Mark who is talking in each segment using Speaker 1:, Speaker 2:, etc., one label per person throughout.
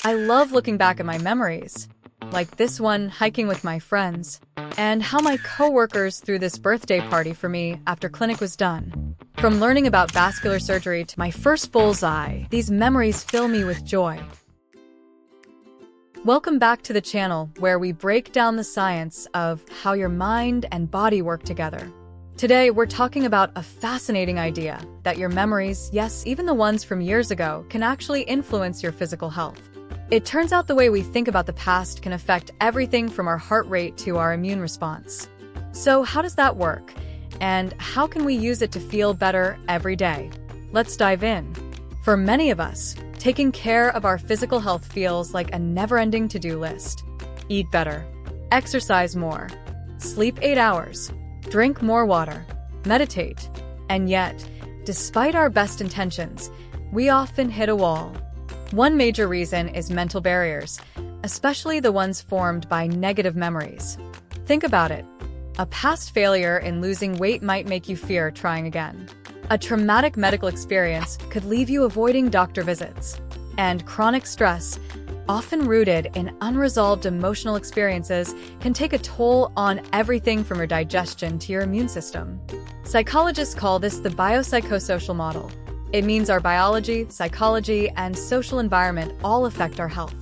Speaker 1: I love looking back at my memories, like this one hiking with my friends, and how my coworkers threw this birthday party for me after clinic was done. From learning about vascular surgery to my first bullseye, these memories fill me with joy. Welcome back to the channel where we break down the science of how your mind and body work together. Today, we're talking about a fascinating idea that your memories, yes, even the ones from years ago, can actually influence your physical health. It turns out the way we think about the past can affect everything from our heart rate to our immune response. So how does that work? And how can we use it to feel better every day? Let's dive in. For many of us, taking care of our physical health feels like a never-ending to-do list. Eat better, exercise more, sleep 8 hours, drink more water, meditate. And yet, despite our best intentions, we often hit a wall. One major reason is mental barriers, especially the ones formed by negative memories. Think about it. A past failure in losing weight might make you fear trying again. A traumatic medical experience could leave you avoiding doctor visits. And chronic stress, often rooted in unresolved emotional experiences, can take a toll on everything from your digestion to your immune system. Psychologists call this the biopsychosocial model. It means our biology, psychology, and social environment all affect our health.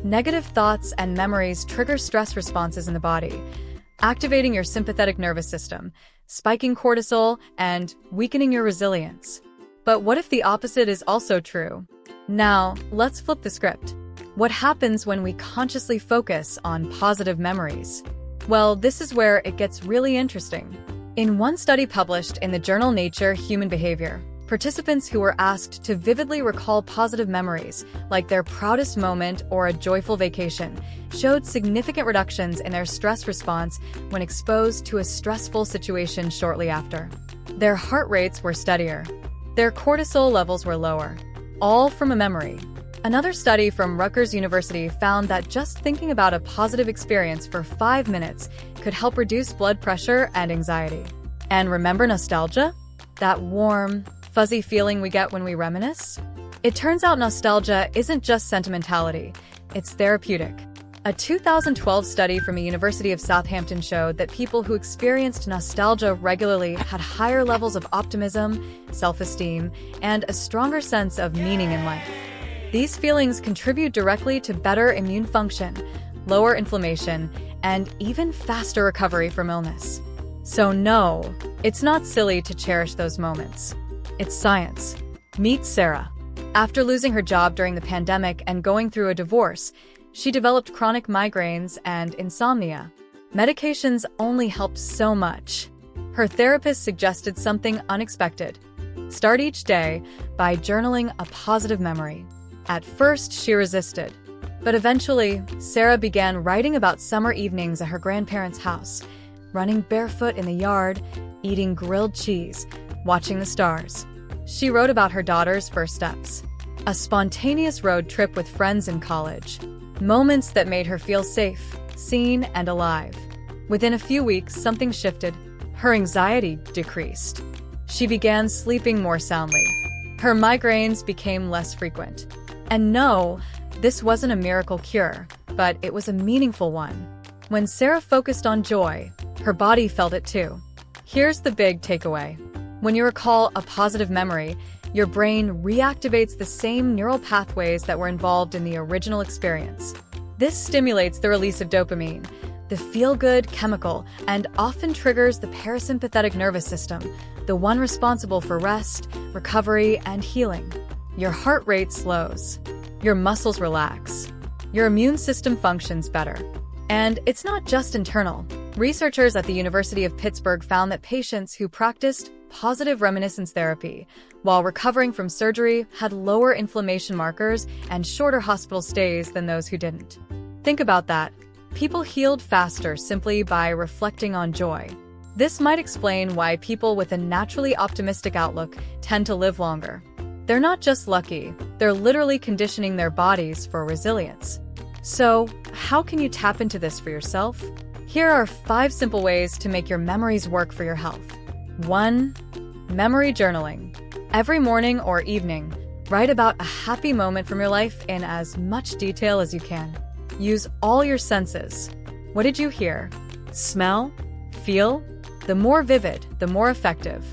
Speaker 1: Negative thoughts and memories trigger stress responses in the body, activating your sympathetic nervous system, spiking cortisol, and weakening your resilience. But what if the opposite is also true? Now, let's flip the script. What happens when we consciously focus on positive memories? Well, this is where it gets really interesting. In one study published in the journal Nature Human Behavior, participants who were asked to vividly recall positive memories, like their proudest moment or a joyful vacation, showed significant reductions in their stress response when exposed to a stressful situation shortly after. Their heart rates were steadier. Their cortisol levels were lower, all from a memory. Another study from Rutgers University found that just thinking about a positive experience for 5 minutes could help reduce blood pressure and anxiety. And remember nostalgia? That warm, fuzzy feeling we get when we reminisce? It turns out nostalgia isn't just sentimentality, it's therapeutic. A 2012 study from the University of Southampton showed that people who experienced nostalgia regularly had higher levels of optimism, self-esteem, and a stronger sense of meaning in life. These feelings contribute directly to better immune function, lower inflammation, and even faster recovery from illness. So no, it's not silly to cherish those moments. It's science. Meet Sarah. After losing her job during the pandemic and going through a divorce, she developed chronic migraines and insomnia. Medications only helped so much. Her therapist suggested something unexpected. Start each day by journaling a positive memory. At first, she resisted. But eventually, Sarah began writing about summer evenings at her grandparents' house, running barefoot in the yard, eating grilled cheese, watching the stars. She wrote about her daughter's first steps, a spontaneous road trip with friends in college, moments that made her feel safe, seen, and alive. Within a few weeks, something shifted. Her anxiety decreased. She began sleeping more soundly. Her migraines became less frequent. And no, this wasn't a miracle cure, but it was a meaningful one. When Sarah focused on joy, her body felt it too. Here's the big takeaway. When you recall a positive memory, your brain reactivates the same neural pathways that were involved in the original experience. This stimulates the release of dopamine, the feel-good chemical, and often triggers the parasympathetic nervous system, the one responsible for rest, recovery, and healing. Your heart rate slows. Your muscles relax. Your immune system functions better. And it's not just internal. Researchers at the University of Pittsburgh found that patients who practiced positive reminiscence therapy while recovering from surgery had lower inflammation markers and shorter hospital stays than those who didn't. Think about that. People healed faster simply by reflecting on joy. This might explain why people with a naturally optimistic outlook tend to live longer. They're not just lucky, they're literally conditioning their bodies for resilience. So, how can you tap into this for yourself? Here are 5 simple ways to make your memories work for your health. 1. Memory journaling. Every morning or evening, Write about a happy moment from your life in as much detail as you can. Use all your senses. What did you hear? Smell? Feel? The more vivid, the more effective.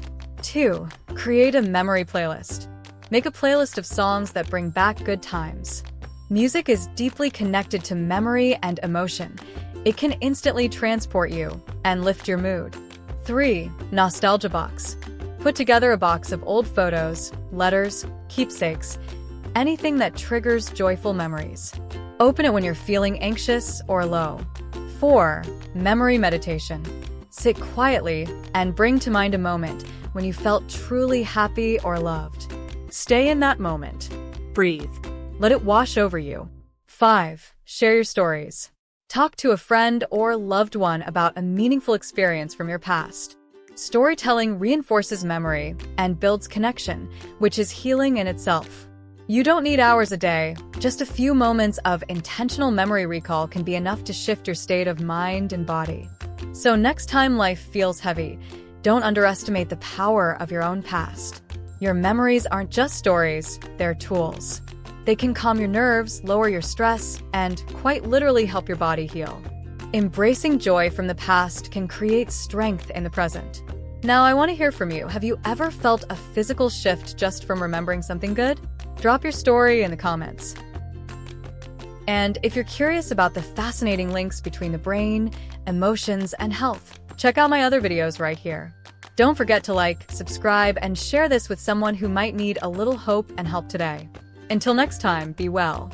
Speaker 1: 2. Create a memory playlist. Make a playlist of songs that bring back good times. Music is deeply connected to memory and emotion. It can instantly transport you and lift your mood. 3. Nostalgia box. Put together a box of old photos, letters, keepsakes, anything that triggers joyful memories. Open it when you're feeling anxious or low. 4. Memory meditation. Sit quietly and bring to mind a moment when you felt truly happy or loved. Stay in that moment. Breathe. Let it wash over you. 5. Share your stories. Talk to a friend or loved one about a meaningful experience from your past. Storytelling reinforces memory and builds connection, which is healing in itself. You don't need hours a day. Just a few moments of intentional memory recall can be enough to shift your state of mind and body. So next time life feels heavy, don't underestimate the power of your own past. Your memories aren't just stories, they're tools. They can calm your nerves, lower your stress, and quite literally help your body heal. Embracing joy from the past can create strength in the present. Now, I want to hear from you. Have you ever felt a physical shift just from remembering something good? Drop your story in the comments. And if you're curious about the fascinating links between the brain, emotions, and health, check out my other videos right here. Don't forget to like, subscribe, and share this with someone who might need a little hope and help today. Until next time, be well.